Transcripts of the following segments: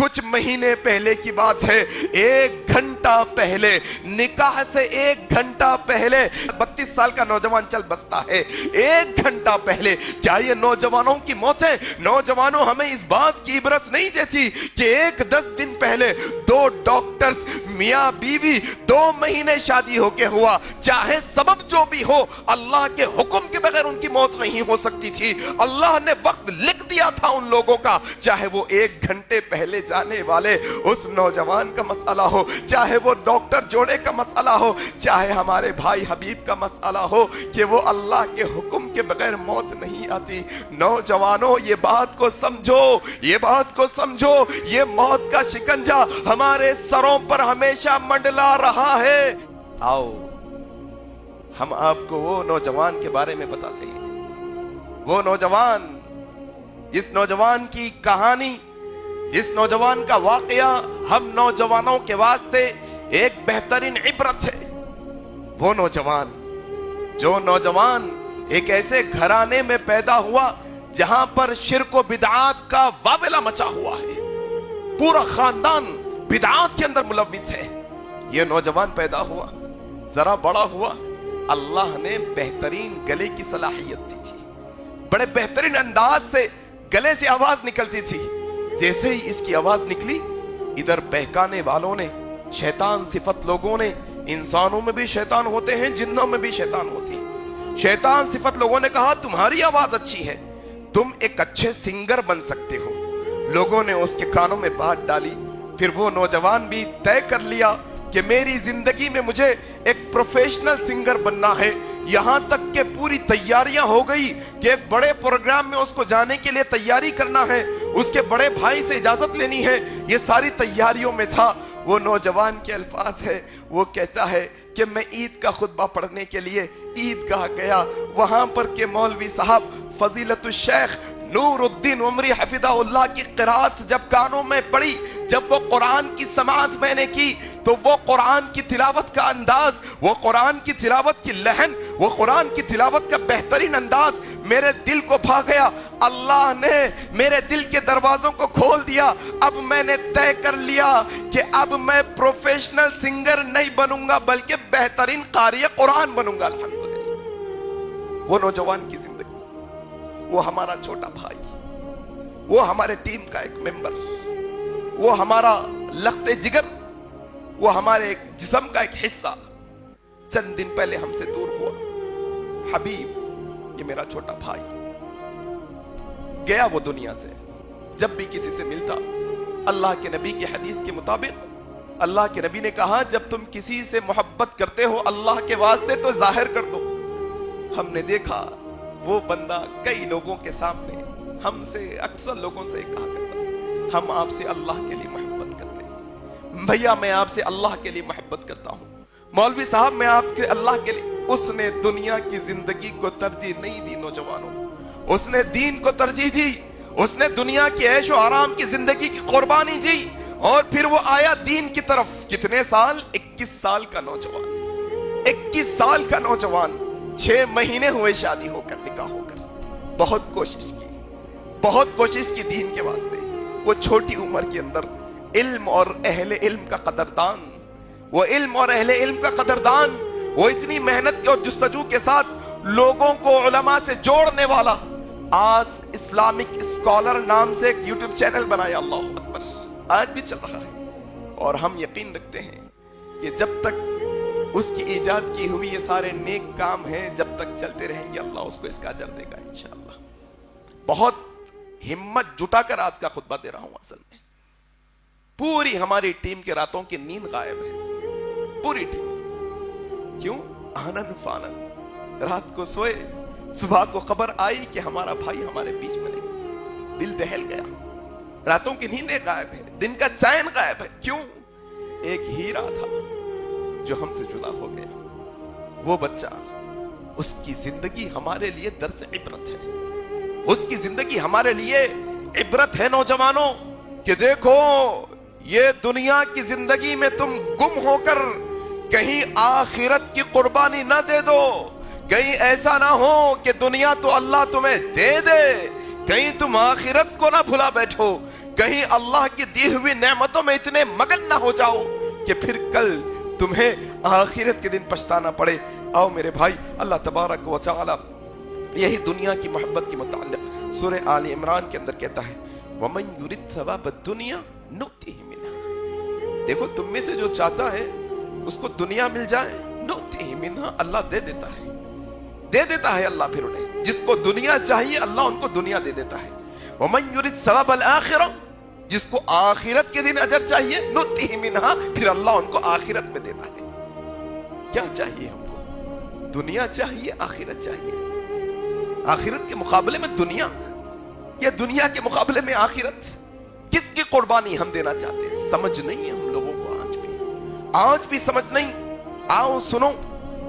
کچھ مہینے پہلے کی بات ہے، 1 گھنٹہ پہلے، نکاح سے 1 گھنٹہ پہلے 32 سال کا نوجوان چل بستا ہے، 1 گھنٹہ پہلے۔ کیا یہ نوجوانوں کی موت ہے؟ نوجوانوں، ہمیں اس بات کی عبرت نہیں دیتی کہ 10 دن پہلے 2 ڈاکٹرز میاں بیوی 2 مہینے شادی ہو کے ہوا، چاہے سبب جو بھی ہو، اللہ کے حکم کے بغیر ان کی موت نہیں ہو سکتی تھی۔ اللہ نے وقت لکھ دیا تھا ان لوگوں کا، چاہے وہ 1 گھنٹے پہلے جانے والے اس نوجوان کا مسئلہ ہو، چاہے وہ ڈاکٹر جوڑے کا مسئلہ ہو، چاہے ہمارے بھائی حبیب کا مسئلہ ہو کہ وہ اللہ کے حکم کے بغیر موت نہیں آتی۔ نوجوانوں، یہ بات کو سمجھو، یہ بات کو سمجھو، یہ موت کا شکنجہ ہمارے سروں پر ہمیشہ منڈلا رہا ہے۔ آؤ ہم آپ کو وہ نوجوان کے بارے میں بتاتے ہیں، وہ نوجوان، جس نوجوان کی کہانی، جس نوجوان کا واقعہ ہم نوجوانوں کے واسطے ایک بہترین عبرت ہے۔ وہ نوجوان، جو نوجوان ایک ایسے گھرانے میں پیدا ہوا جہاں پر شرک و بدعات کا واویلا مچا ہوا ہے، پورا خاندان بدعات کے اندر ملوث ہے۔ یہ نوجوان پیدا ہوا، ذرا بڑا ہوا، اللہ نے بہترین گلے کی صلاحیت دی تھی، بڑے بہترین انداز سے گلے سے آواز نکلتی تھی۔ جیسے ہی اس کی آواز نکلی، ادھر بہکانے والوں نے، شیطان صفت لوگوں نے، انسانوں میں بھی شیطان ہوتے ہیں، جنوں میں بھی شیطان ہوتے ہیں، شیطان صفت لوگوں نے کہا تمہاری آواز اچھی ہے، تم ایک اچھے سنگر بن سکتے ہو۔ لوگوں نے اس کے کانوں میں بات ڈالی۔ پھر وہ نوجوان بھی طے کر لیا کہ میری زندگی میں مجھے ایک پروفیشنل سنگر بننا ہے۔ یہاں تک کہ پوری تیاریاں ہو گئی کہ ایک بڑے پروگرام میں اس کو جانے کے لیے تیاری کرنا ہے، اس کے بڑے بھائی سے اجازت لینی ہے، یہ ساری تیاریوں میں تھا۔ وہ نوجوان کے الفاظ ہے، وہ کہتا ہے کہ میں عید کا خطبہ پڑھنے کے لیے عیدگاہ گیا، وہاں پر کہ مولوی صاحب فضیلت الشیخ نور الدین عمری حفظہ اللہ کی قرات جب کانوں میں پڑی، جب وہ قرآن کی سماعت میں نے کی، تو وہ قرآن کی تلاوت کا انداز، وہ قرآن کی تلاوت کی لحن، وہ قرآن کی تلاوت کا بہترین انداز میرے دل کو بھا گیا۔ اللہ نے میرے دل کے دروازوں کو کھول دیا۔ اب میں نے طے کر لیا کہ اب میں پروفیشنل سنگر نہیں بنوں گا بلکہ بہترین قاری قرآن بنوں گا۔ الحمدللہ۔ وہ نوجوان کی زندگی، وہ ہمارا چھوٹا بھائی، وہ ہمارے ٹیم کا ایک ممبر، وہ ہمارا لخت جگر، وہ ہمارے ایک جسم کا ایک حصہ، چند دن پہلے ہم سے دور ہوا۔ حبیب، یہ میرا چھوٹا بھائی، گیا وہ دنیا سے۔ جب بھی کسی سے ملتا، اللہ کے نبی کی حدیث کے مطابق، اللہ کے نبی نے کہا جب تم کسی سے محبت کرتے ہو اللہ کے واسطے تو ظاہر کر دو۔ ہم نے دیکھا وہ بندہ کئی لوگوں کے سامنے ہم سے، اکثر لوگوں سے کہا کرتا ہم آپ سے اللہ کے لیے محبت کرتے ہیں، بھیا میں آپ سے اللہ کے لیے محبت کرتا ہوں، مولوی صاحب میں آپ کے اللہ کے لیے۔ اس نے دنیا کی زندگی کو ترجیح نہیں دی نوجوانوں، اس نے دین کو ترجیح دی، اس نے دنیا کی عیش و آرام کی زندگی کی قربانی دی، اور پھر وہ آیا دین کی طرف۔ کتنے سال؟ 21 سال کا نوجوان، 21 سال کا نوجوان، 6 مہینے ہوئے شادی ہو کر، نکاح ہو کر۔ بہت کوشش کی، بہت کوشش کی دین کے واسطے۔ وہ چھوٹی عمر کے اندر علم اور اہل علم کا قدردان، وہ علم اور اہل علم کا قدردان، وہ اتنی محنت اور جستجو کے ساتھ لوگوں کو علماء سے جوڑنے والا۔ آج اسلامک اسکالر نام سے ایک یوٹیوب چینل بنایا، اللہ اکبر، آج بھی چل رہا ہے، اور ہم یقین رکھتے ہیں کہ جب تک اس کی ایجاد کی ہوئی یہ سارے نیک کام ہیں، جب تک چلتے رہیں گے اللہ اس کو اس کا اجر دے گا انشاءاللہ۔ بہت ہمت جٹا کر آج کا خطبہ دے رہا ہوں۔ اصل میں پوری ہماری ٹیم کے راتوں کی نیند غائب ہے، پوری ٹیم۔ کیوں؟ آنن فانن، رات کو سوئے، صبح کو خبر آئی کہ ہمارا بھائی ہمارے بیچ میں نہیں، دل دہل گیا، راتوں کی نیندیں غائب ہے، دن کا چین غائب ہے۔ کیوں؟ ایک ہیرا تھا جو ہم سے جدا ہو گیا، وہ بچہ، اس کی زندگی ہمارے لیے درس عبرت ہے، اس کی زندگی ہمارے لیے عبرت ہے نوجوانوں، کہ دیکھو یہ دنیا کی زندگی میں تم گم ہو کر کہیں آخرت کی قربانی نہ دے دو، کہیں ایسا نہ ہو کہ دنیا تو اللہ تمہیں دے دے، کہیں تم آخرت کو نہ بھلا بیٹھو، کہیں اللہ کی دی ہوئی نعمتوں میں اتنے مگن نہ ہو جاؤ کہ پھر کل تمہیں آخرت کے دن پچھتانا پڑے۔ آؤ میرے بھائی، اللہ تبارک و تعالی یہی دنیا کی محبت کے متعلق سورہ آل عمران کے اندر کہتا ہے وَمَن يُرِدْ ثَوَابَ الدُّنْيَا نُؤْتِهِ مِنْهَا۔ دیکھو تم میں سے جو چاہتا ہے اس کو دنیا مل جائے، نُؤْتِهِ مِنْهَا، اللہ دے دیتا ہے اللہ پھر انہیں۔ جس کو دنیا چاہیے اللہ ان کو دنیا دے دیتا ہے۔ وَمَن يُرِدْ ثَوَابَ الْآخِرَةِ، جس کو آخرت کے دن اجر چاہیے، نُؤْتِهِ مِنْهَا، پھر اللہ ان کو آخرت میں دینا ہے۔ کیا چاہیے ہم کو؟ دنیا چاہیے، آخرت چاہیے؟ آخرت کے مقابلے میں دنیا یا دنیا کے مقابلے میں آخرت؟ کس کی قربانی ہم دینا چاہتے ہیں؟ سمجھ نہیں ہے ہم لوگوں کو، آج بھی سمجھ نہیں۔ آؤ سنو،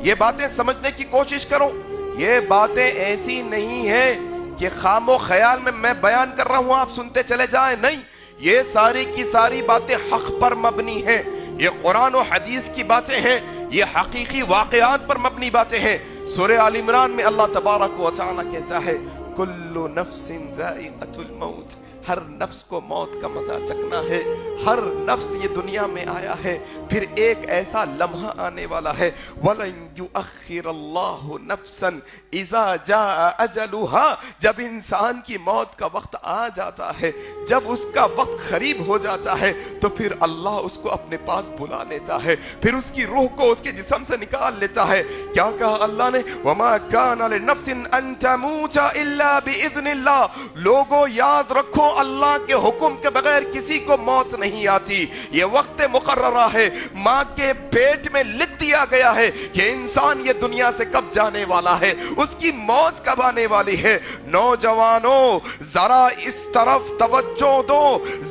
یہ باتیں سمجھنے کی کوشش کرو۔ یہ باتیں ایسی نہیں ہیں کہ خام و خیال میں بیان کر رہا ہوں آپ سنتے چلے جائیں، نہیں، یہ ساری کی ساری باتیں حق پر مبنی ہیں، یہ قرآن و حدیث کی باتیں ہیں، یہ حقیقی واقعات پر مبنی باتیں ہیں۔ سورہ آل عمران میں اللہ تبارک و تعالی کہتا ہے کل نفس ذائقۃ الموت، ہر نفس کو موت کا مزہ چکھنا ہے، ہر نفس یہ دنیا میں آیا ہے، پھر ایک ایسا لمحہ آنے والا ہے وَلَن يُؤَخِّرَ اللَّهُ نَفْسًا إِذَا جَاءَ أَجَلُهَا، جب انسان کی موت کا وقت آ جاتا ہے، جب اس کا وقت قریب ہو جاتا ہے تو پھر اللہ اس کو اپنے پاس بلا لیتا ہے، پھر اس کی روح کو اس کے جسم سے نکال لیتا ہے۔ کیا کہا اللہ نے؟ وَمَا كَانَ لِنَفْسٍ أَن تَمُوتَ إِلَّا بِإِذْنِ اللَّهِ۔ لوگوں یاد رکھو اللہ کے حکم کے بغیر کسی کو موت نہیں آتی، یہ وقت مقررہ ہے، ماں کے پیٹ میں لکھ دیا گیا ہے کہ انسان یہ دنیا سے کب جانے والا ہے، اس کی موت کب آنے والی ہے۔ نوجوانوں ذرا اس طرف توجہ دو،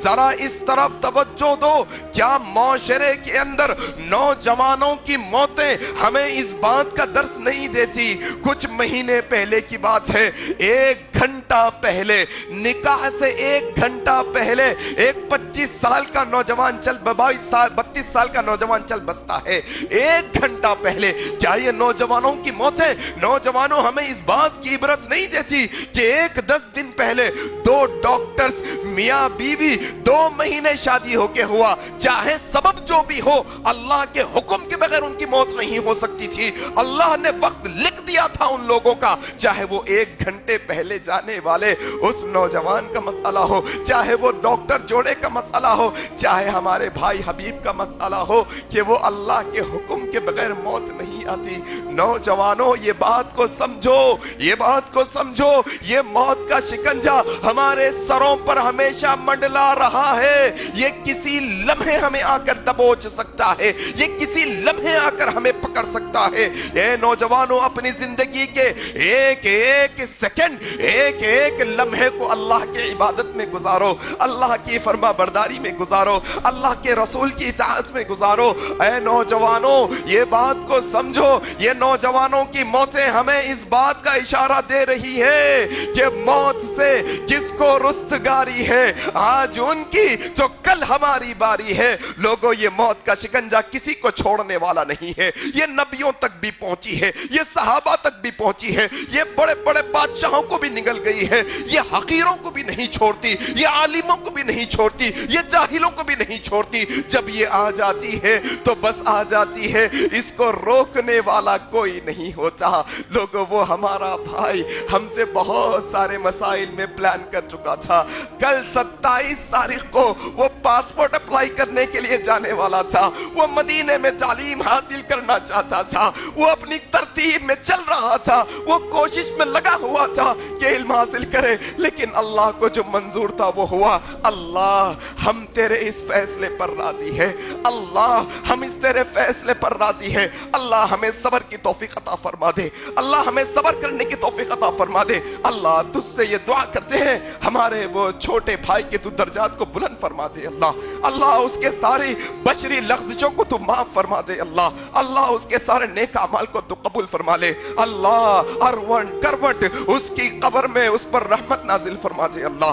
ذرا اس طرف توجہ دو۔ کیا معاشرے کے اندر نوجوانوں کی موتیں ہمیں اس بات کا درس نہیں دیتی؟ کچھ مہینے پہلے کی بات ہے، 1 گھنٹہ پہلے، نکاح سے 1 گھنٹہ پہلے ایک 25 سال کا نوجوان 32 سال کا نوجوان چل بستا ہے، 1 گھنٹہ پہلے۔ کیا یہ نوجوانوں کی موتیں، نوجوانوں ہمیں اس بات کی عبرت نہیں دیتی کہ 10 دن پہلے 2 ڈاکٹرز میاں بیوی 2 مہینے شادی ہو کے ہوا، چاہے سبب جو بھی ہو اللہ کے حکم کے بغیر ان کی موت نہیں ہو سکتی تھی، اللہ نے وقت لکھ دیا تھا ان لوگوں کا، چاہے وہ 1 گھنٹے پہلے جانے والے اس نوجوان کا مسئلہ ہو، چاہے وہ ڈاکٹر جوڑے کا مسئلہ ہو، چاہے ہمارے بھائی حبیب کا مسئلہ ہو کہ وہ اللہ کے حکم کے بغیر موت نہیں آتی۔ نوجوانوں یہ بات کو سمجھو، یہ بات کو سمجھو، یہ موت کا شکنجہ ہمارے سروں پر ہمیشہ منڈلا رہا ہے، یہ کسی لمحے ہمیں آ کر دبوچ سکتا ہے، یہ کسی لمحے آ کر ہمیں پکڑ سکتا ہے۔ اے نوجوانوں اپنی زندگی کے ایک ایک سیکنڈ، ایک ایک لمحے کو اللہ کے عبادت میں گزارو، اللہ کی فرما برداری میں گزارو، اللہ کے رسول کی اطاعت میں گزارو۔ اے نوجوانوں یہ بات کو سمجھو، یہ نوجوانوں کی موتیں ہمیں اس بات کا اشارہ دے رہی ہے کہ موت سے جس کو رستگاری ہے آج ان کی، جو کل ہماری باری ہے۔ لوگوں یہ موت کا شکنجہ کسی کو چھوڑنے والا نہیں ہے، یہ نبیوں تک بھی پہنچی ہے، یہ صحابہ تک بھی پہنچی ہے، یہ بڑے بڑے بادشاہوں کو بھی نگل گئی ہے، یہ حقیروں کو بھی نہیں چھوڑتی، یہ عالموں کو بھی نہیں چھوڑتی، یہ جاہلوں کو بھی نہیں چھوڑتی۔ جب یہ آ جاتی ہے تو بس آ جاتی ہے، اس کو روکنے والا کوئی نہیں ہوتا۔ لوگوں وہ ہمارا بھائی ہم سے بہت سارے مسائل میں پلان کر چکا تھا، کل 27 تاریخ کو وہ پاسپورٹ اپلائی کرنے کے لیے جانے والا تھا، وہ مدینے میں تعلیم حاصل کرنا چاہتا تھا، وہ اپنی ترتیب میں چل رہا تھا، وہ کوشش میں لگا ہوا تھا کہ علم حاصل کرے، لیکن اللہ کو جو منظور تھا وہ ہوا۔ اللہ ہم تیرے اس فیصلے پر راضی ہے، اللہ ہم اس تیرے فیصلے پر راضی ہے۔ اللہ ہمیں صبر کی توفیق عطا فرما دے، اللہ ہمیں صبر کرنے کی توفیق عطا فرما دے۔ اللہ تجھ سے یہ دعا کرتے ہیں ہمارے وہ چھوٹے بھائی کے تو درجات کو بلند فرما دے اللہ اس کے ساری بشری لغزشوں کو تو معاف فرما دے اللہ اس کے سارے نیک اعمال کو تو قبول فرما لے اللہ، اروٹ کروٹ اس کی قبر میں اس پر رحمت نازل فرما دے اللہ۔